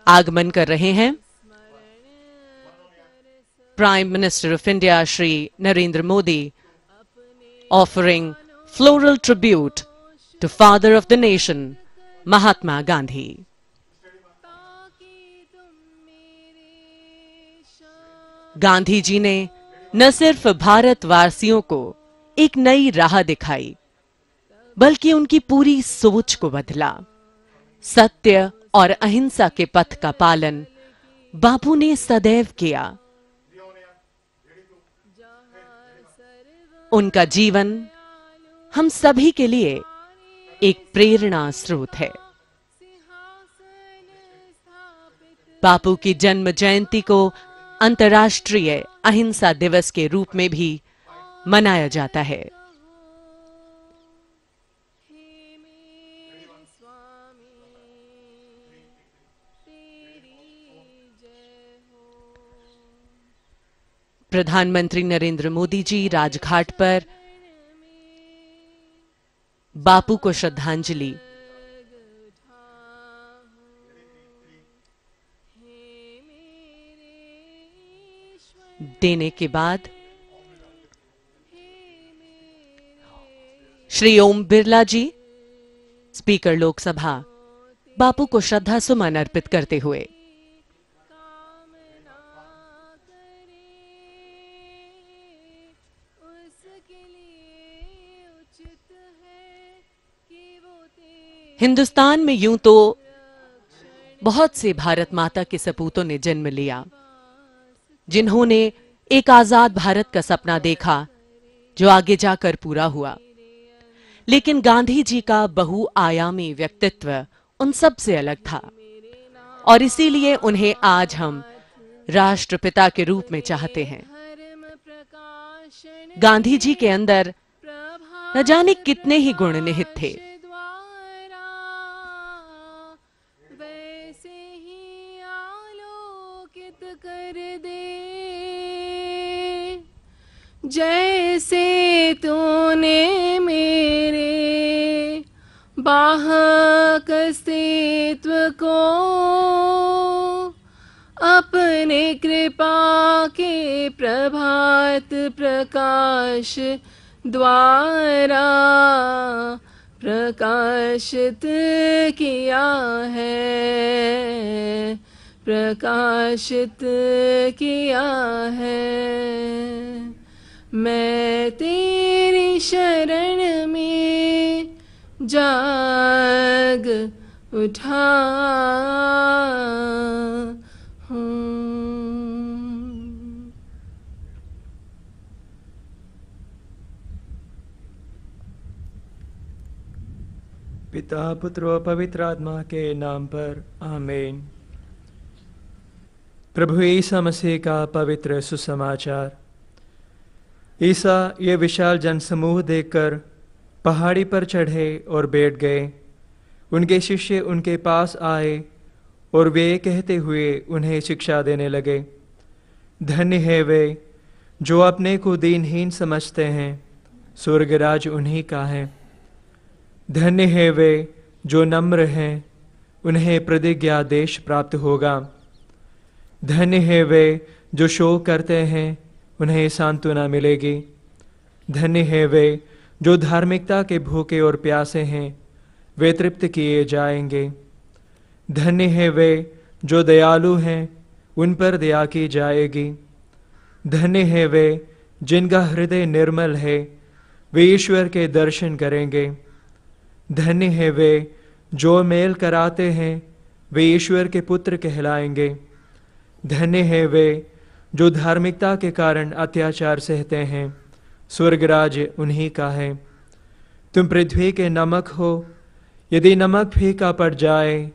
आगमन कर रहे हैं prime minister of India Shri Narendra Modi, offering floral tribute to father of the nation Mahatma Gandhi. Gandhi ji ने न सिर्फ भारतवासियों को एक नई राह दिखाई, बल्कि उनकी पूरी सोच को बदला। सत्य और अहिंसा के पथ का पालन बापू ने सदैव किया। उनका जीवन हम सभी के लिए एक प्रेरणा स्रोत है। बापू की जन्म जयंती को अंतर्राष्ट्रीय अहिंसा दिवस के रूप में भी मनाया जाता है। प्रधानमंत्री नरेंद्र मोदी जी राजघाट पर बापू को श्रद्धांजलि देने के बाद श्री ओम बिरला जी, स्पीकर लोकसभा, बापू को श्रद्धा सुमन अर्पित करते हुए हिंदुस्तान में यूं तो बहुत से भारत माता के सपूतों ने जन्म लिया, जिन्होंने एक आजाद भारत का सपना देखा जो आगे जाकर पूरा हुआ। लेकिन गांधी जी का बहुआयामी व्यक्तित्व उन सब से अलग था और इसीलिए उन्हें आज हम राष्ट्रपिता के रूप में चाहते हैं। गांधी जी के अंदर न जाने कितने ही गुण निहित थे। जैसे तूने मेरे बाहक अस्तित्व को अपने कृपा के प्रभात प्रकाश द्वारा प्रकाशित किया है, प्रकाशित किया है। मैं तेरी शरण में जाग उठा हूँ। पिता पुत्र और पवित्र आत्मा के नाम पर आमीन। प्रभु ईसा मसीह का पवित्र सुसमाचार। ईसा ये विशाल जनसमूह देखकर पहाड़ी पर चढ़े और बैठ गए। उनके शिष्य उनके पास आए और वे कहते हुए उन्हें शिक्षा देने लगे, धन्य है वे जो अपने को दीनहीन समझते हैं, स्वर्गराज उन्हीं का है। धन्य है वे जो नम्र हैं, उन्हें प्रतिज्ञा देश प्राप्त होगा। धन्य है वे जो शोक करते हैं, उन्हें सांत्वना मिलेगी। धन्य है वे जो धार्मिकता के भूखे और प्यासे हैं, वे तृप्त किए जाएंगे। धन्य है वे जो दयालु हैं, उन पर दया की जाएगी। धन्य है वे जिनका हृदय निर्मल है, वे ईश्वर के दर्शन करेंगे। धन्य है वे जो मेल कराते हैं, वे ईश्वर के पुत्र कहलाएंगे। धन्य है वे जो धार्मिकता के कारण अत्याचार सहते हैं, स्वर्गराज उन्हीं का है। तुम पृथ्वी के नमक हो, यदि नमक फीका पड़ जाए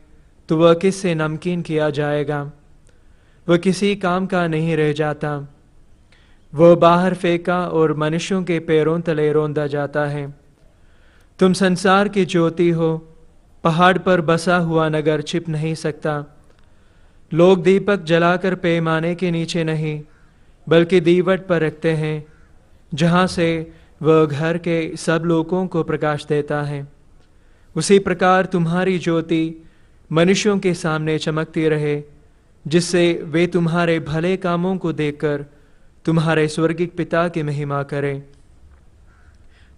तो वह किससे नमकीन किया जाएगा? वह किसी काम का नहीं रह जाता। वह बाहर फेंका और मनुष्यों के पैरों तले रौंदा जाता है। तुम संसार की ज्योति हो, पहाड़ पर बसा हुआ नगर छिप नहीं सकता। लोग दीपक जलाकर पैमाने के नीचे नहीं, बल्कि दीवट पर रखते हैं, जहाँ से वह घर के सब लोगों को प्रकाश देता है। उसी प्रकार तुम्हारी ज्योति मनुष्यों के सामने चमकती रहे, जिससे वे तुम्हारे भले कामों को देखकर तुम्हारे स्वर्गिक पिता की महिमा करें।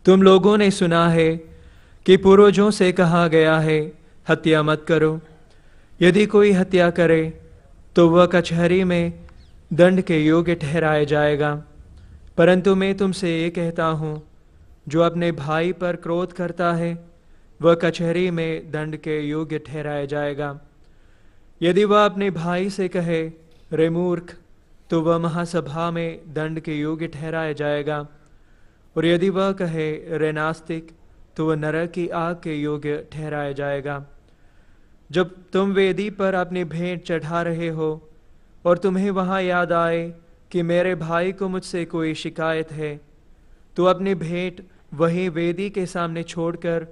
तुम लोगों ने सुना है कि पूर्वजों से कहा गया है, हत्या मत करो। यदि कोई हत्या करे तो वह कचहरी में दंड के योग्य ठहराया जाएगा। परंतु मैं तुमसे ये कहता हूँ, जो अपने भाई पर क्रोध करता है वह कचहरी में दंड के योग्य ठहराया जाएगा। यदि वह अपने भाई से कहे, रे मूर्ख, तो वह महासभा में दंड के योग्य ठहराया जाएगा। और यदि वह कहे, रे नास्तिक, तो वह नरक की आग के योग्य ठहराया जाएगा। जब तुम वेदी पर अपनी भेंट चढ़ा रहे हो और तुम्हें वहाँ याद आए कि मेरे भाई को मुझसे कोई शिकायत है, तो अपनी भेंट वहीं वेदी के सामने छोड़कर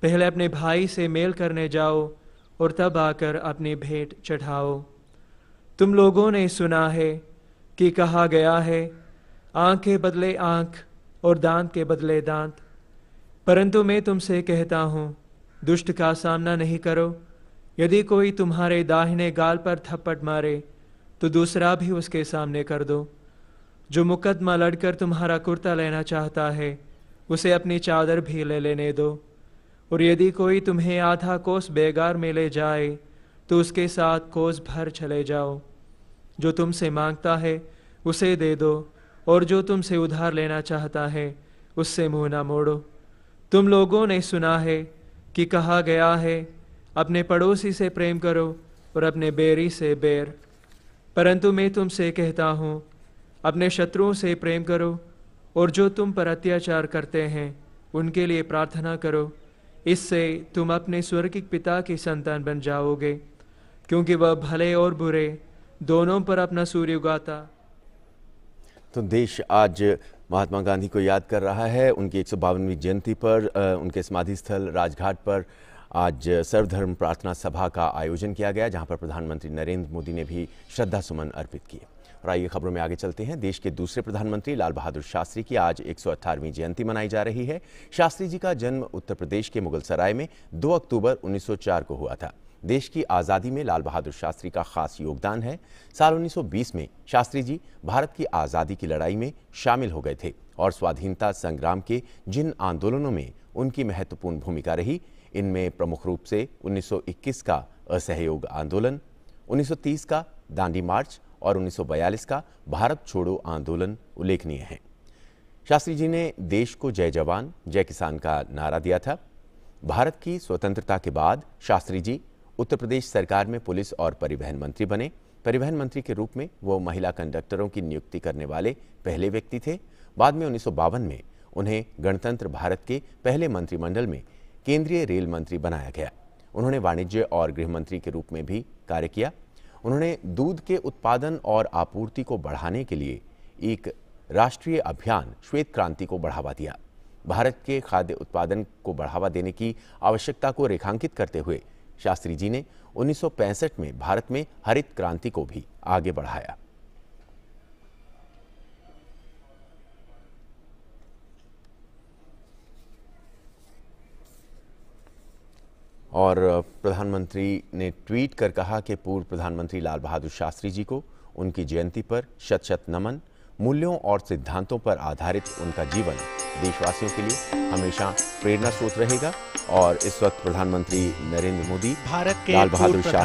पहले अपने भाई से मेल करने जाओ और तब आकर अपनी भेंट चढ़ाओ। तुम लोगों ने सुना है कि कहा गया है, आँख के बदले आँख और दांत के बदले दांत। परंतु मैं तुमसे कहता हूँ, दुष्ट का सामना नहीं करो। यदि कोई तुम्हारे दाहिने गाल पर थप्पड़ मारे तो दूसरा भी उसके सामने कर दो। जो मुकदमा लड़कर तुम्हारा कुर्ता लेना चाहता है, उसे अपनी चादर भी ले लेने दो। और यदि कोई तुम्हें आधा कोस बेगार में ले जाए तो उसके साथ कोस भर चले जाओ। जो तुमसे मांगता है उसे दे दो, और जो तुमसे उधार लेना चाहता है उससे मुंह ना मोड़ो। तुम लोगों ने सुना है कि कहा गया है, अपने पड़ोसी से प्रेम करो और अपने बैरी से बैर। परंतु मैं तुमसे कहता हूँ, अपने शत्रुओं से प्रेम करो और जो तुम पर अत्याचार करते हैं उनके लिए प्रार्थना करो। इससे तुम अपने स्वर्गिक पिता की संतान बन जाओगे, क्योंकि वह भले और बुरे दोनों पर अपना सूर्य उगाता। तो देश आज महात्मा गांधी को याद कर रहा है। उनकी 152वीं जयंती पर उनके समाधि स्थल राजघाट पर आज सर्वधर्म प्रार्थना सभा का आयोजन किया गया, जहां पर प्रधानमंत्री नरेंद्र मोदी ने भी श्रद्धा सुमन अर्पित किए। और आइए खबरों में आगे चलते हैं। देश के दूसरे प्रधानमंत्री लाल बहादुर शास्त्री की आज 118वीं जयंती मनाई जा रही है। शास्त्री जी का जन्म उत्तर प्रदेश के मुगलसराय में 2 अक्टूबर 1904 को हुआ था। देश की आज़ादी में लाल बहादुर शास्त्री का खास योगदान है। साल 1920 में शास्त्री जी भारत की आज़ादी की लड़ाई में शामिल हो गए थे और स्वाधीनता संग्राम के जिन आंदोलनों में उनकी महत्वपूर्ण भूमिका रही, इनमें प्रमुख रूप से 1921 का असहयोग आंदोलन, 1930 का दांडी मार्च और 1942 का भारत छोड़ो आंदोलन उल्लेखनीय है। शास्त्री जी ने देश को जय जवान जय किसान का नारा दिया था। भारत की स्वतंत्रता के बाद शास्त्री जी उत्तर प्रदेश सरकार में पुलिस और परिवहन मंत्री बने। परिवहन मंत्री के रूप में वो महिला कंडक्टरों की नियुक्ति करने वाले पहले व्यक्ति थे। बाद में 1952 में उन्हें गणतंत्र भारत के पहले मंत्रिमंडल में केंद्रीय रेल मंत्री बनाया गया। उन्होंने वाणिज्य और गृह मंत्री के रूप में भी कार्य किया। उन्होंने दूध के उत्पादन और आपूर्ति को बढ़ाने के लिए एक राष्ट्रीय अभियान श्वेत क्रांति को बढ़ावा दिया। भारत के खाद्य उत्पादन को बढ़ावा देने की आवश्यकता को रेखांकित करते हुए शास्त्री जी ने 1965 में भारत में हरित क्रांति को भी आगे बढ़ाया। और प्रधानमंत्री ने ट्वीट कर कहा कि पूर्व प्रधानमंत्री लाल बहादुर शास्त्री जी को उनकी जयंती पर शत शत नमन। मूल्यों और सिद्धांतों पर आधारित उनका जीवन देशवासियों के लिए हमेशा प्रेरणा स्रोत रहेगा। और इस वक्त प्रधानमंत्री नरेंद्र मोदी भारत के लाल बहादुर शास्त्री